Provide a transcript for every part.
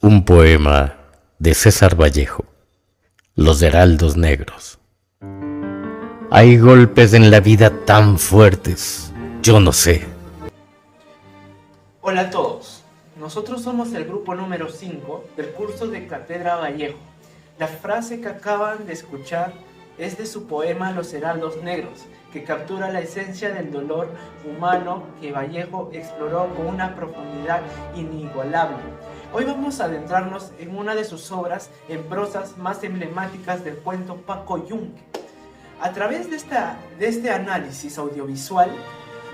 Un poema de César Vallejo. Los heraldos negros. Hay golpes en la vida tan fuertes, yo no sé. Hola a todos, nosotros somos el grupo número 5 del curso de Cátedra Vallejo. La frase que acaban de escuchar es de su poema Los heraldos negros, que captura la esencia del dolor humano que Vallejo exploró con una profundidad inigualable. Hoy vamos a adentrarnos en una de sus obras en prosas más emblemáticas del cuento Paco Yunque. A través de este análisis audiovisual,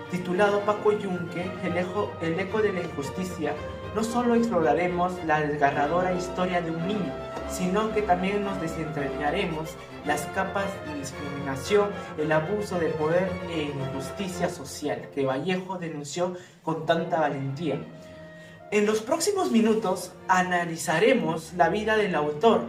titulado Paco Yunque, el eco de la injusticia, no solo exploraremos la desgarradora historia de un niño, sino que también nos desentrañaremos las capas de discriminación, el abuso de poder e injusticia social que Vallejo denunció con tanta valentía. En los próximos minutos analizaremos la vida del autor,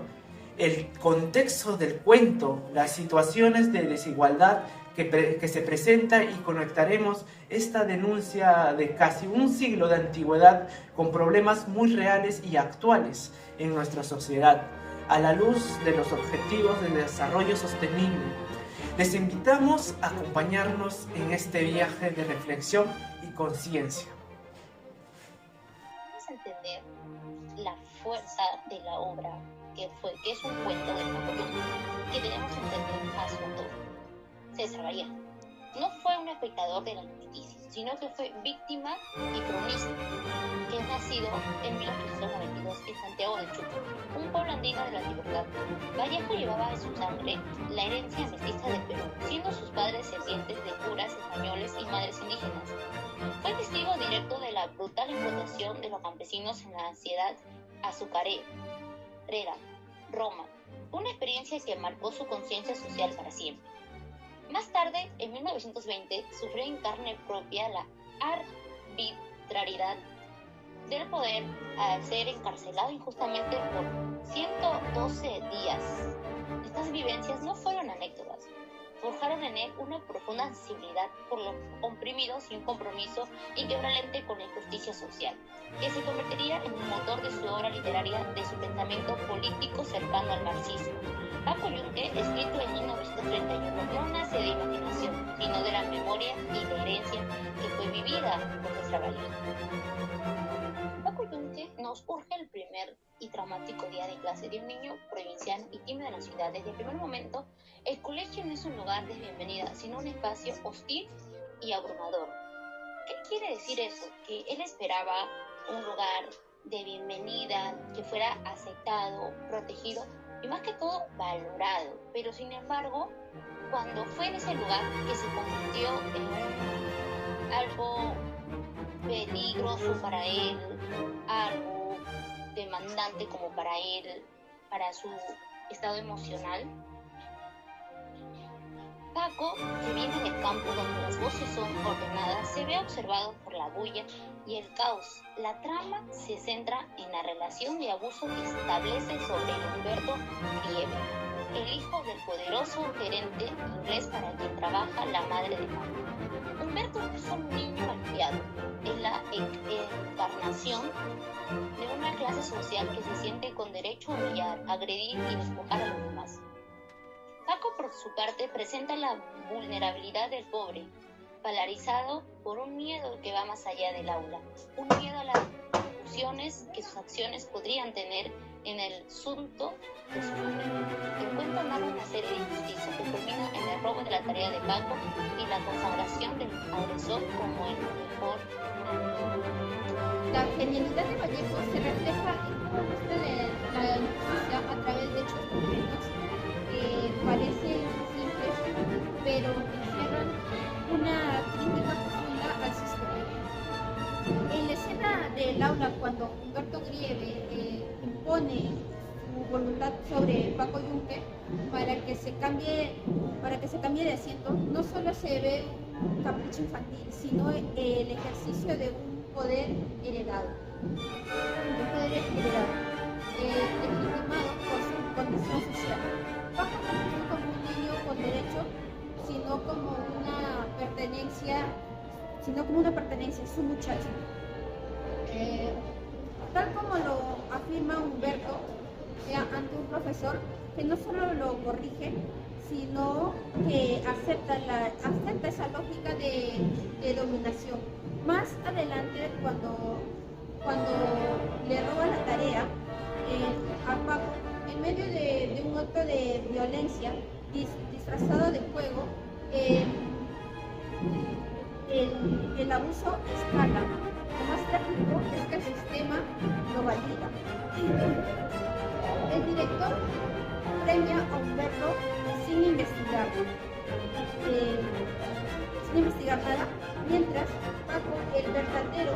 el contexto del cuento, las situaciones de desigualdad que se presenta y conectaremos esta denuncia de casi un siglo de antigüedad con problemas muy reales y actuales en nuestra sociedad, a la luz de los objetivos de desarrollo sostenible. Les invitamos a acompañarnos en este viaje de reflexión y conciencia. Vamos a entender la fuerza de la obra que es un cuento de Paco Yunque, que debemos entender a su autor, César Vallejo. No fue un espectador de la injusticia, sino que fue víctima y cronista, que es nacido en 1892 en Santiago de Chuco, un pueblo andino de la antigüedad. Vallejo llevaba en su sangre la herencia mestiza del Perú, siendo sus padres descendientes de curas españoles y madres indígenas. Fue testigo directo de la brutal explotación de los campesinos en la ansiedad azucarera, Roma, una experiencia que marcó su conciencia social para siempre. Más tarde, en 1920, sufrió en carne propia la arbitrariedad del poder al ser encarcelado injustamente por 112 días. Estas vivencias no fueron anécdotas, forjaron en él una profunda sensibilidad por los oprimidos y un compromiso inquebrantable con la injusticia social, que se convertiría en el motor de su obra literaria, de su pensamiento político cercano al marxismo. Paco Yunque, escrito en 1931, no nace de imaginación, sino de la memoria y la herencia que fue vivida por César Vallejo. Paco Yunque nos urge el primer y traumático día de clase de un niño provinciano y tímido en la ciudad. Desde el primer momento, el colegio no es un lugar de bienvenida, sino un espacio hostil y abrumador. ¿Qué quiere decir eso? Que él esperaba un lugar de bienvenida, que fuera aceptado, protegido y más que todo valorado. Pero sin embargo, cuando fue en ese lugar que se convirtió en algo peligroso para él, algo demandante como para él, para su estado emocional, Paco, que viene del campo donde las voces son ordenadas, se ve observado por la bulla y el caos. La trama se centra en la relación de abuso que establece sobre Humberto Grieve, el hijo del poderoso gerente inglés para quien trabaja la madre de Paco. Humberto no es solo un niño malcriado, es la encarnación de una clase social que se siente con derecho a humillar, agredir y despojar a los demás. Paco, por su parte, presenta la vulnerabilidad del pobre, polarizado por un miedo que va más allá del aula, un miedo a las repercusiones que sus acciones podrían tener en el asunto de su familia. El cuento narra una serie de injusticias que culmina en el robo de la tarea de Paco y la consagración del agresor como el mejor amigo. La genialidad de Vallejo se refleja en cómo muestra la injusticia a través de hechos concretos que parecen simples, pero encierran una crítica profunda al sistema. En la escena del aula, cuando Humberto Grieve impone su voluntad sobre Paco Yunque para que se cambie de asiento, no solo se ve un capricho infantil, sino el ejercicio de un poder heredado. Legitimado por su condición social. Paco no es visto como un niño con derecho, sino como una pertenencia, es un muchacho. Tal como lo afirma ante un profesor que no solo lo corrige, sino que acepta esa lógica de dominación. Más adelante, cuando le roba la tarea a Paco, en medio de un acto de violencia disfrazado de juego, el abuso escala. Lo más trágico es que el sistema lo valida. El director premia a Humberto sin investigar nada, mientras Paco, el verdadero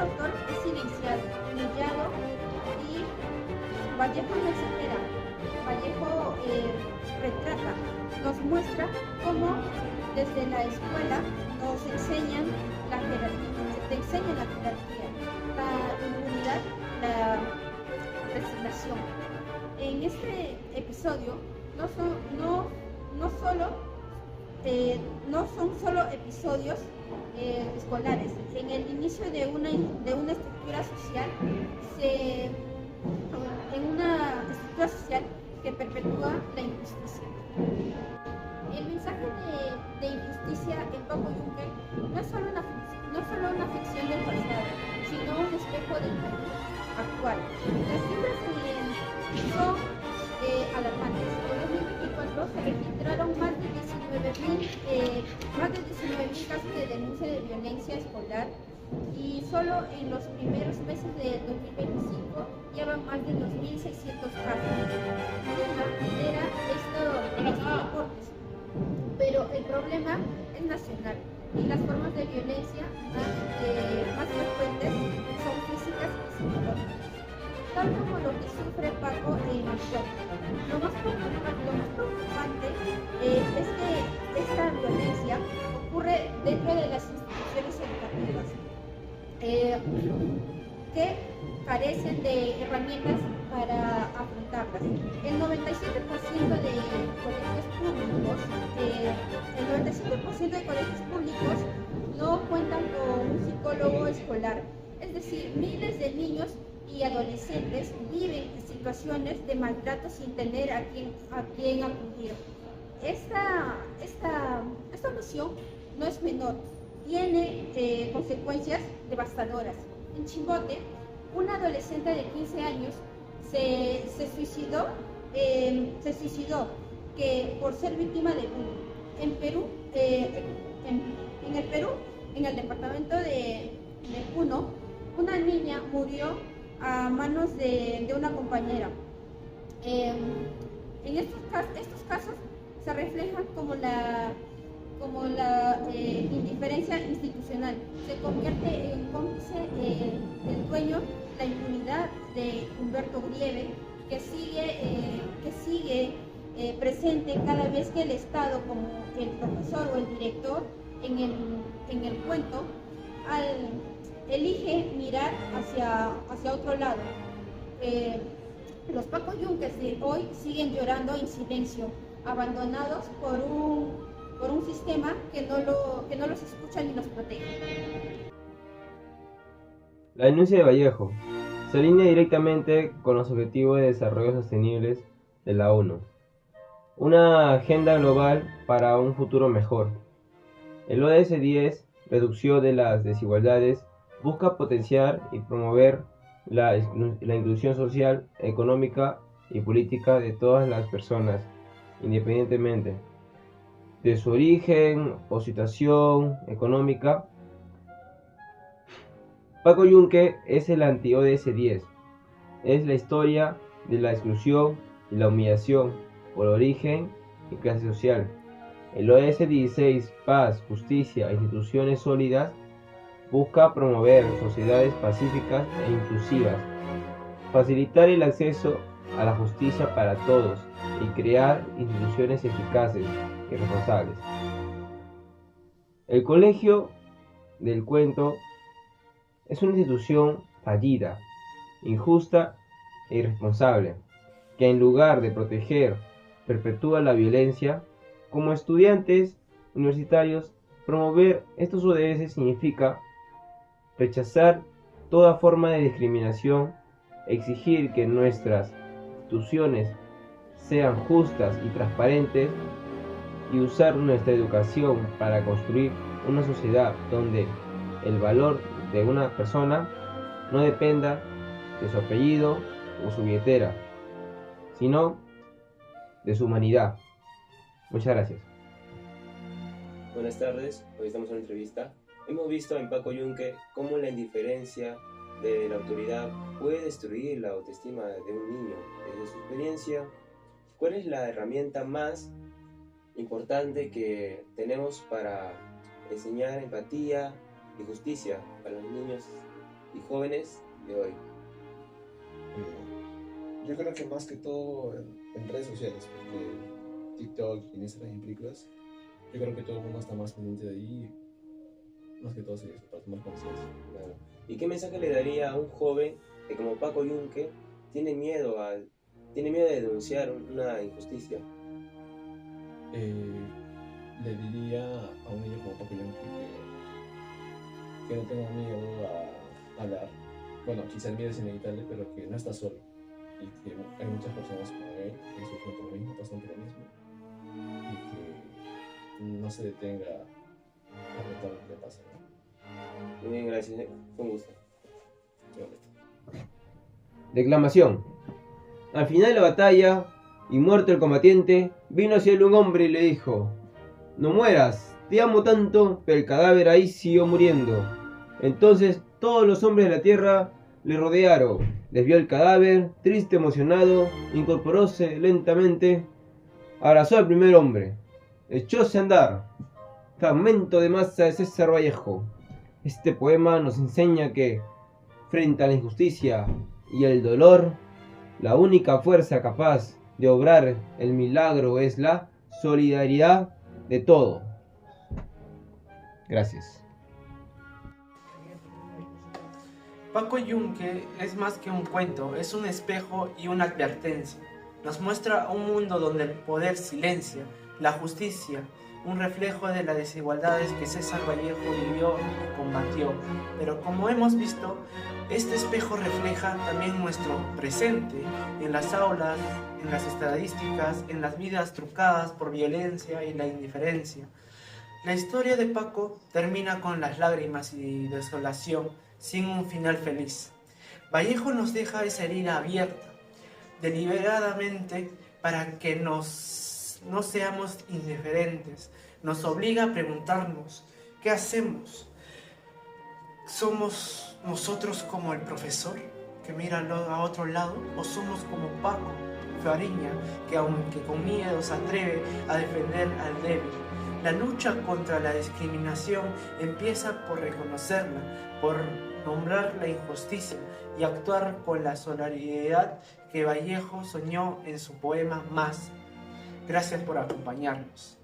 autor, es silenciado, humillado, y Vallejo no exagera. Vallejo retrata, nos muestra cómo desde la escuela nos enseñan la jerarquía, la impunidad, la resignación. En este episodio no son solo episodios escolares. En el inicio de una estructura social, que perpetúa la injusticia. El mensaje de injusticia en Paco Yunque no es solo una ficción del pasado, sino un espejo del mundo actual. Las cifras son alarmantes. En 2024 se registraron más de 19.000 casos de denuncia de violencia escolar, y solo en los primeros meses de 2025 llevan más de 2.600 casos. Lima lidera estos reportes, pero el problema es nacional y las formas de violencia más frecuentes son físicas y psicológicas, tal como lo que sufre Paco en el show. Lo más preocupante es que esta violencia ocurre dentro de las instituciones educativas, que carecen de herramientas para afrontarlas. El 97% de colegios públicos no cuentan con un psicólogo escolar. Es decir, miles de niños y adolescentes viven situaciones de maltrato sin tener a quien acudir. Esta omisión no es menor, tiene consecuencias devastadoras. En Chimbote, una adolescente de 15 años se suicidó que por ser víctima de bullying. En el departamento de Puno, una niña murió a manos de una compañera. En estos casos se reflejan como la indiferencia institucional. Se convierte en cómplice del dueño la impunidad de Humberto Grieve, que sigue presente cada vez que el Estado, como el profesor o el director en el cuento, elige mirar hacia otro lado. Los Paco Yunques de hoy siguen llorando en silencio, abandonados por un sistema que no los escucha ni los protege. La denuncia de Vallejo se alinea directamente con los Objetivos de Desarrollo Sostenibles de la ONU, una agenda global para un futuro mejor. El ODS 10, reducción de las desigualdades, busca potenciar y promover la inclusión social, económica y política de todas las personas, independientemente de su origen o situación económica. Paco Yunque es el anti-ODS 10. Es la historia de la exclusión y la humillación por origen y clase social. El ODS 16, paz, justicia e instituciones sólidas, busca promover sociedades pacíficas e inclusivas, facilitar el acceso a la justicia para todos y crear instituciones eficaces y responsables. El Colegio del Cuento es una institución fallida, injusta e irresponsable, que en lugar de proteger, perpetúa la violencia. Como estudiantes universitarios, promover estos ODS significa rechazar toda forma de discriminación, exigir que nuestras instituciones sean justas y transparentes y usar nuestra educación para construir una sociedad donde el valor de una persona no dependa de su apellido o su billetera, sino de su humanidad. Muchas gracias. Buenas tardes, hoy estamos en una entrevista. Hemos visto en Paco Yunque cómo la indiferencia de la autoridad puede destruir la autoestima de un niño. Desde su experiencia, ¿cuál es la herramienta más importante que tenemos para enseñar empatía y justicia a los niños y jóvenes de hoy? Yo creo que más que todo en redes sociales, porque TikTok, Instagram y películas, yo creo que todo el mundo está más pendiente de ahí, más que todo sería eso, para tomar conciencia. Claro. ¿Y qué mensaje le daría a un joven que, como Paco Yunque, tiene miedo de denunciar una injusticia? Le diría a un niño como Paco Yunque que no tenga miedo a hablar. Bueno, quizá el miedo es inevitable, pero que no está solo. Y que hay muchas personas como él que sufren por lo mismo, pasan por lo mismo. Y que no se detenga a notar lo que pasa, ¿no? Muy bien, gracias. Fue un gusto. Declamación. Al final de la batalla, y muerto el combatiente, vino hacia él un hombre y le dijo: no mueras, te amo tanto. Pero el cadáver ahí siguió muriendo. Entonces todos los hombres de la tierra le rodearon. Desvió el cadáver, triste, emocionado, incorporóse lentamente, abrazó al primer hombre, echóse a andar. Fragmento de masa de César Vallejo. Este poema nos enseña que, frente a la injusticia y el dolor, la única fuerza capaz de obrar el milagro es la solidaridad de todo. Gracias. Paco Yunque es más que un cuento, es un espejo y una advertencia. Nos muestra un mundo donde el poder silencia, la justicia, un reflejo de las desigualdades que César Vallejo vivió y combatió. Pero como hemos visto, este espejo refleja también nuestro presente, en las aulas, en las estadísticas, en las vidas trucadas por violencia y la indiferencia. La historia de Paco termina con las lágrimas y desolación, sin un final feliz. Vallejo nos deja esa herida abierta, deliberadamente, para que no seamos indiferentes. Nos obliga a preguntarnos, ¿qué hacemos? ¿Somos nosotros como el profesor que mira a otro lado? ¿O somos como Paco Fariña, que aunque con miedo se atreve a defender al débil? La lucha contra la discriminación empieza por reconocerla, por nombrar la injusticia y actuar con la solidaridad que Vallejo soñó en su poema Más. Gracias por acompañarnos.